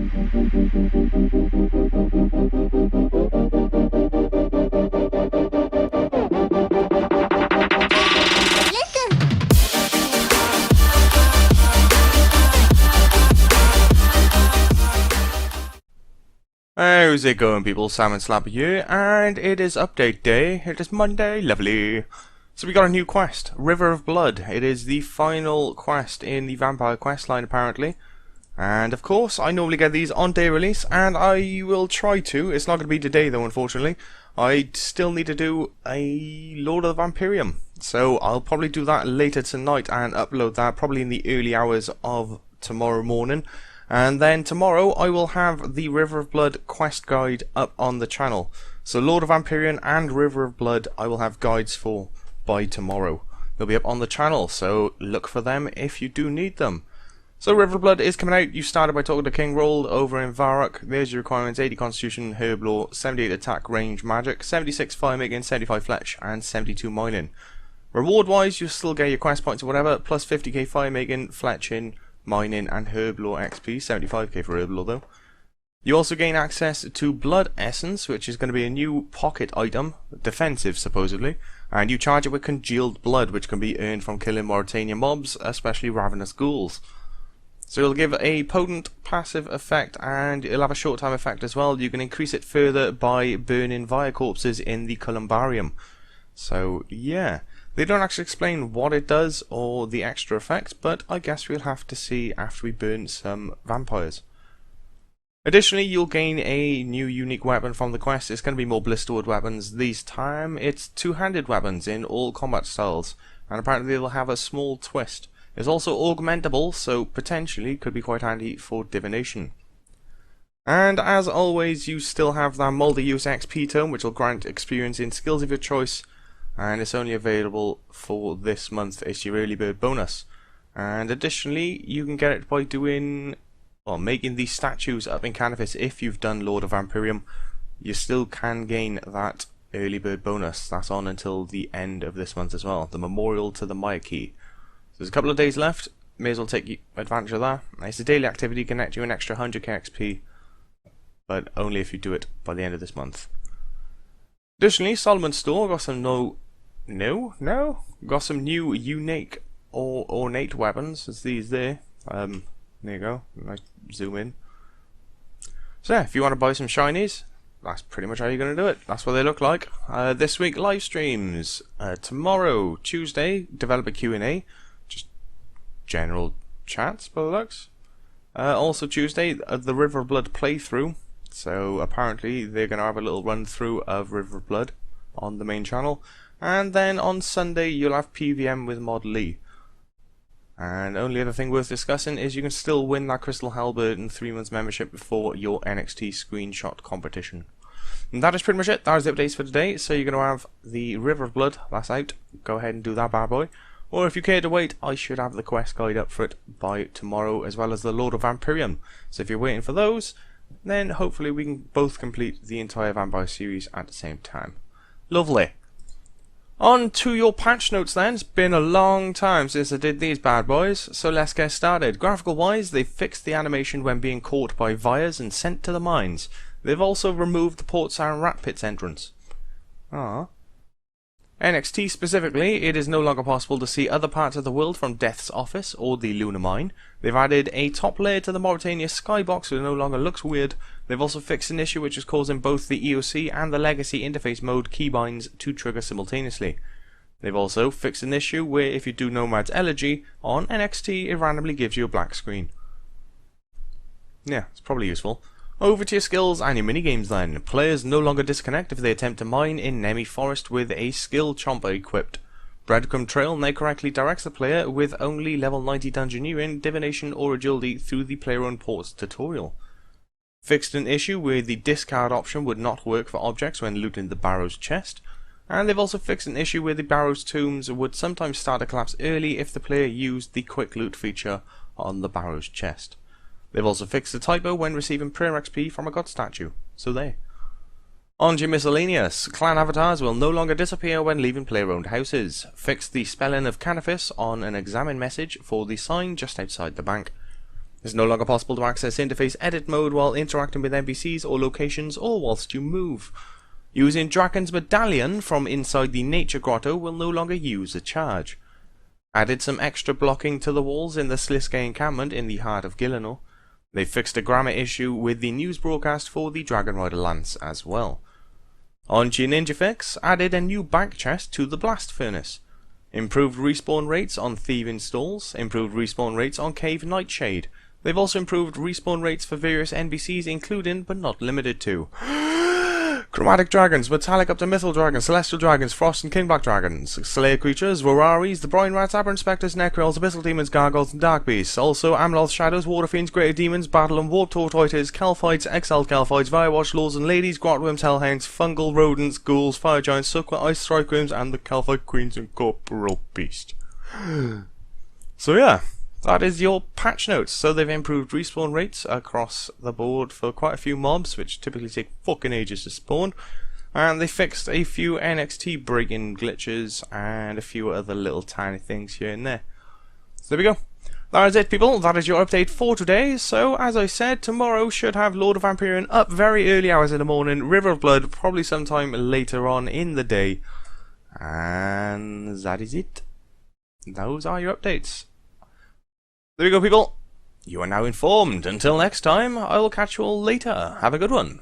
How's it going, people? Sam and Slapper here, and it is update day. It is Monday, lovely. So we got a new quest, River of Blood. It is the final quest in the vampire quest line, apparently. And of course, I normally get these on day release, and I will try to. It's not going to be today, though, unfortunately. I still need to do a Lord of the Vampyrium, so I'll probably do that later tonight and upload that probably in the early hours of tomorrow morning. And then tomorrow I will have the River of Blood quest guide up on the channel. So Lord of Vampyrium and River of Blood I will have guides for by tomorrow. They'll be up on the channel, so look for them if you do need them. So River of Blood is coming out. You started by talking to King Rold over in Varrock. There's your requirements: 80 Constitution, Herb Law, 78 Attack, Range, Magic, 76 Fire Making, 75 Fletch, and 72 Mining. Reward wise, you'll still get your quest points or whatever, plus 50k Fire Making, Fletching, Mining and Herb Law XP, 75k for Herb Law though. You also gain access to Blood Essence, which is going to be a new pocket item, defensive supposedly, and you charge it with Congealed Blood, which can be earned from killing Mauritania mobs, especially Ravenous Ghouls. So it'll give a potent passive effect, and it'll have a short time effect as well. You can increase it further by burning Vampyre corpses in the Columbarium. So yeah. They don't actually explain what it does or the extra effects, but I guess we'll have to see after we burn some vampires. Additionally, you'll gain a new unique weapon from the quest. It's going to be more blisterwood weapons this time. It's two-handed weapons in all combat styles, and apparently they'll have a small twist. It's also augmentable, so potentially could be quite handy for divination. And as always, you still have that multi-use XP tome, which will grant experience in skills of your choice. And it's only available for this month. It's your early bird bonus. And additionally, you can get it by doing, well, making these statues up in Canifis. If you've done Lord of Vampyrium, you still can gain that early bird bonus. That's on until the end of this month as well. The Memorial to the Maya Key. So there's a couple of days left. May as well take advantage of that. It's a daily activity, connect you an extra 100k XP, but only if you do it by the end of this month. Additionally, Solomon's Store got some got some new unique or ornate weapons. It's these there. There you go. Nice zoom in. So yeah, if you want to buy some shinies, that's pretty much how you're going to do it. That's what they look like. This week live streams. Tomorrow, Tuesday, developer Q&A, just general chats by the looks. Also Tuesday, the River of Blood playthrough. So apparently they're going to have a little run through of River of Blood on the main channel. And then on Sunday you'll have PVM with Mod Lee. And only other thing worth discussing is you can still win that Crystal Halberd and 3 months membership before your NXT screenshot competition. And that is pretty much it. That is the updates for today. So you're going to have the River of Blood, that's out. Go ahead and do that bad boy. Or if you care to wait, I should have the quest guide up for it by tomorrow, as well as the Lord of Vampyrium. So if you're waiting for those, then hopefully we can both complete the entire Vampire series at the same time. Lovely. On to your patch notes then. It's been a long time since I did these bad boys, so let's get started. Graphical wise, they've fixed the animation when being caught by Vampyres and sent to the mines. They've also removed the Port Saran Rat Pits entrance. NXT specifically, it is no longer possible to see other parts of the world from Death's office or the Lunar Mine. They've added a top layer to the Mauritania skybox so it no longer looks weird. They've also fixed an issue which is causing both the EOC and the Legacy interface mode keybinds to trigger simultaneously. They've also fixed an issue where if you do Nomad's Elegy on NXT, it randomly gives you a black screen. Yeah, it's probably useful. Over to your skills and your minigames then. Players no longer disconnect if they attempt to mine in Nemi Forest with a skill chomper equipped. Breadcrumb Trail now correctly directs the player with only level 90 Dungeoneering, Divination or Agility through the player-owned ports tutorial. Fixed an issue where the discard option would not work for objects when looting the Barrow's chest. And they've also fixed an issue where the Barrow's tombs would sometimes start to collapse early if the player used the quick loot feature on the Barrow's chest. They've also fixed the typo when receiving prayer XP from a god statue. So there. On to your miscellaneous. Clan avatars will no longer disappear when leaving player-owned houses. Fixed the spelling of Canifis on an examine message for the sign just outside the bank. It's no longer possible to access interface edit mode while interacting with NPCs or locations or whilst you move. Using Dragon's Medallion from inside the Nature Grotto will no longer use a charge. Added some extra blocking to the walls in the Sliske encampment in the heart of Gielinor. They fixed a grammar issue with the news broadcast for the Dragon Rider Lance as well. On Ninja Fix, added a new bank chest to the Blast Furnace. Improved respawn rates on Thieving Stalls, improved respawn rates on Cave Nightshade. They've also improved respawn rates for various NPCs, including but not limited to Chromatic Dragons, Metallic up to Mythal Dragons, Celestial Dragons, Frost and King-Black Dragons, Slayer Creatures, Voraris, the Brine Rats, Aberrant Spectres, Necrons, Abyssal Demons, Gargoyles and Dark Beasts. Also Amloth Shadows, Water Fiends, Greater Demons, Battle and Warp Tortoises, Calphites, Exiled Calphites, Firewatch Lords and Ladies, Grotworms, Hellhounds, Fungal Rodents, Ghouls, Fire Giants, Suckler, Ice Strike Worms and the Calphite Queens and Corporal Beast. So yeah. That is your patch notes. So they've improved respawn rates across the board for quite a few mobs, which typically take fucking ages to spawn. And they fixed a few NXT break-in glitches and a few other little tiny things here and there. So there we go. That is it, people. That is your update for today. So, as I said, tomorrow should have Lord of Vampyre up very early hours in the morning. River of Blood probably sometime later on in the day. And that is it. Those are your updates. There we go, people. You are now informed. Until next time, I will catch you all later. Have a good one.